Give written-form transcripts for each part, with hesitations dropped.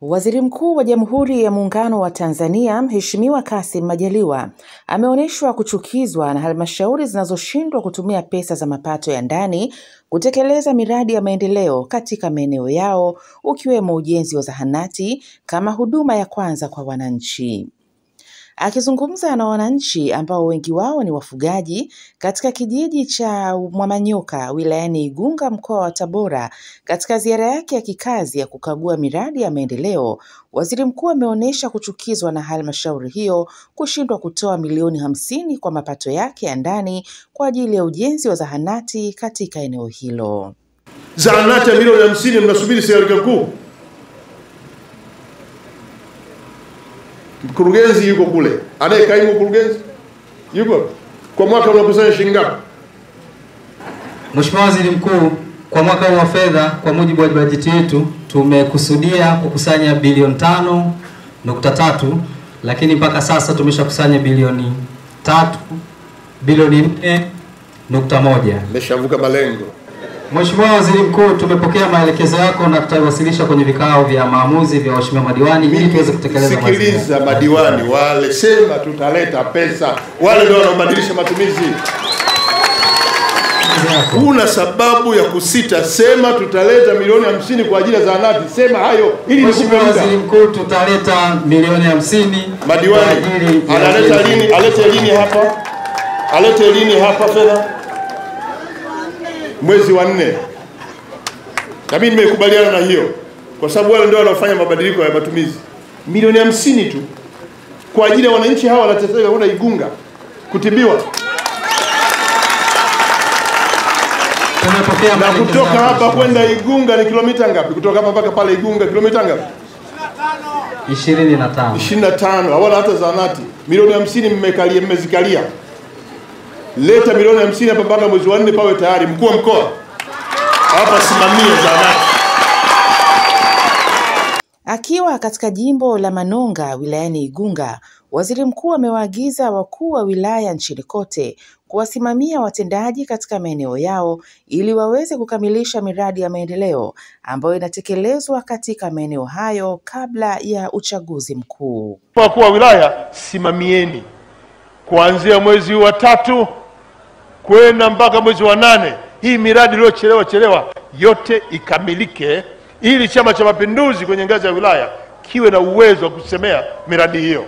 Waziri Mkuu wa Jamhuri ya Muungano wa Tanzania, Mheshimiwa Kassim Majaliwa, ameonyeshwa kuchukizwa na halmashauri zinazoshindwa kutumia pesa za mapato ya ndani kutekeleza miradi ya maendeleo katika maeneo yao, ukiwemo ujenzi wa zahanati kama huduma ya kwanza kwa wananchi. Akizungumza na wananchi ambao wengi wao ni wafugaji katika kijiji cha Mwamanyoka wilayani Igunga mkoa wa Tabora, katika ziara yake ya kikazi ya kukagua miradi ya maendeleo, Waziri Mkuu ameonyesha kuchukizwa na halmashauri hiyo kushindwa kutoa milioni 50 kwa mapato yake ya ndani kwa ajili ya ujenzi wa zahanati katika eneo hilo. Zahanati ya milioni 50 mnasubiri serikali kuu. Mkurugenzi yuko kule. Anayekaimu mkurugenzi yuko. Kwa mwaka unakusanya shilingi ngapi? Mheshimiwa Waziri Mkuu, kwa mwaka wa fedha kwa mujibu wa bajeti yetu tumekusudia kukusanya bilioni 5.3, lakini mpaka sasa tumeshakusanya bilioni 4.1. Meshavuka malengo. Mheshimiwa Waziri Mkuu, tumepokea maelekezo yako na tutawasilisha kwenye vikao vya maamuzi vya waheshimiwa madiwani ili tuweze kutekeleza. Sikiliza madiwani wale, sema tutaleta pesa. Wale ndio wanaobadilisha matumizi. Kuna sababu ya kusita, sema tutaleta milioni 50 kwa ajili ya zahanati. Sema hayo ili Mheshimiwa Waziri Mkuu, tutaleta milioni 50. Madiwani analeta lini? Alete lini hapa? Alete lini hapa fedha? Mwezi wa 4. Na mimi nimekubaliana na hiyo kwa sababu wale ndio wanaofanya mabadiliko ya matumizi. Milioni 50 tu kwa ajili ya wananchi hawa wanateseka huko Igunga kutibiwa. Na kutoka hapa kwenda Igunga ni kilomita ngapi? Kutoka hapa mpaka pale Igunga kilomita ngapi? 25. 25. Hawana hata zahanati. Milioni 50 mmezikalia. Leta milioni 50 hapa mpaka mwezi wa 4 pawe tayari. Mkuu wa mkoa hapa simamie zahanati. Akiwa katika jimbo la Manonga wilayani Igunga, Waziri Mkuu amewaagiza wakuu wa wilaya nchini kote kuwasimamia watendaji katika maeneo yao ili waweze kukamilisha miradi ya maendeleo ambayo inatekelezwa katika maeneo hayo kabla ya uchaguzi mkuu. Wakuu wa wilaya, simamieni kuanzia mwezi wa 3 kwenda mpaka mwezi wa 8 hii miradi iliyochelewa yote ikamilike, ili Chama cha Mapinduzi kwenye ngazi ya wilaya kiwe na uwezo wa kusemea miradi hiyo.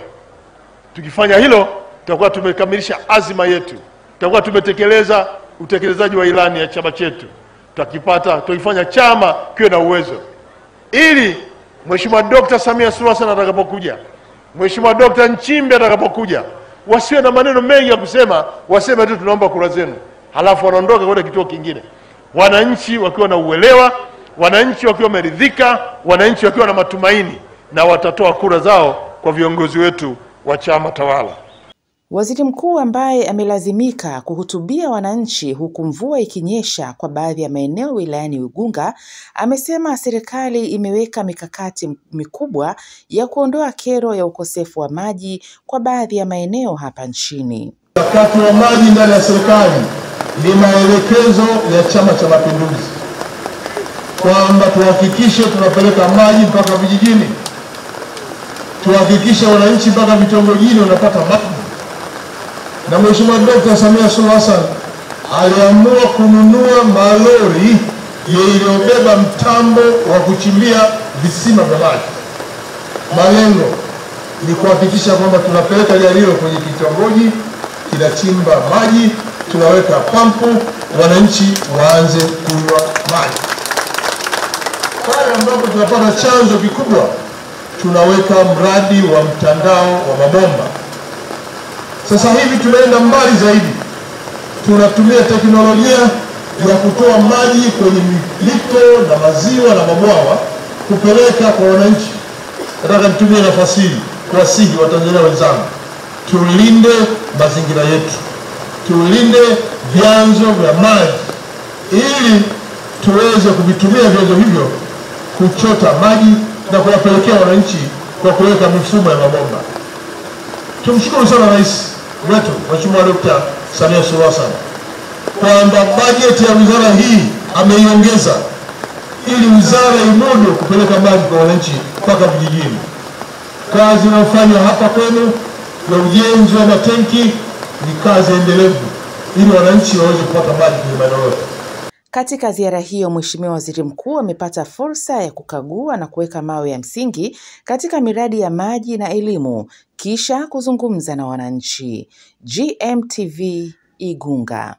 Tukifanya hilo, tutakuwa tumekamilisha azima yetu, tutakuwa tumetekeleza utekelezaji wa ilani ya chama chetu. Tukifanya chama kiwe na uwezo, ili Mheshimiwa Dr. Samia Suluhu Hassan atakapokuja, Mheshimiwa Dr. Nchimbi atakapokuja, wasiwe na maneno mengi ya kusema, waseme tu tunaomba kura zenu, halafu wanaondoka kwenda kituo kingine. Wananchi wakiwa na uelewa, wananchi wakiwa wameridhika, wananchi wakiwa na matumaini, na watatoa kura zao kwa viongozi wetu wa chama tawala. Waziri Mkuu ambaye amelazimika kuhutubia wananchi huku mvua ikinyesha kwa baadhi ya maeneo wilayani Igunga, amesema serikali imeweka mikakati mikubwa ya kuondoa kero ya ukosefu wa maji kwa baadhi ya maeneo hapa nchini. Mkakati wa maji ndani ya serikali ni maelekezo ya Chama cha Mapinduzi kwamba tuhakikishe tunapeleka maji mpaka vijijini, tuhakikishe wananchi mpaka vitongojini wanapata maji. Na Mheshimiwa Dr. Samia Suluhu Hassan aliamua kununua malori yaliyobeba mtambo wa kuchimbia visima vya maji. Malengo ni kuhakikisha kwamba tunapeleka jalio kwenye kitongoji, kinachimba maji, tunaweka pampu, wananchi waanze kunywa maji. Pale ambapo tunapata chanzo kikubwa, tunaweka mradi wa mtandao wa mabomba. Sasa hivi tunaenda mbali zaidi, tunatumia teknolojia ya kutoa maji kwenye mito na maziwa na mabwawa kupeleka kwa wananchi. Nataka nitumie nafasi hii kuwasihi Watanzania wenzangu, tulinde mazingira yetu, tulinde vyanzo vya maji ili tuweze kuvitumia vyanzo hivyo kuchota maji na kuyapelekea wananchi kwa kuweka mifumo ya mabomba. Tumshukuru sana Rais wetu Mheshimiwa Dr. Samia Suluhu Hassan kwamba bajeti ya wizara hii ameiongeza ili wizara imudu kupeleka maji kwa wananchi mpaka vijijini. Kazi inayofanywa hapa kwenu ya ujenzi wa matenki ni kazi endelevu ili wananchi waweze kupata maji kwenye maeneo yote. Katika ziara hiyo, Mheshimiwa Waziri Mkuu amepata fursa ya kukagua na kuweka mawe ya msingi katika miradi ya maji na elimu, kisha kuzungumza na wananchi. GMTV Igunga.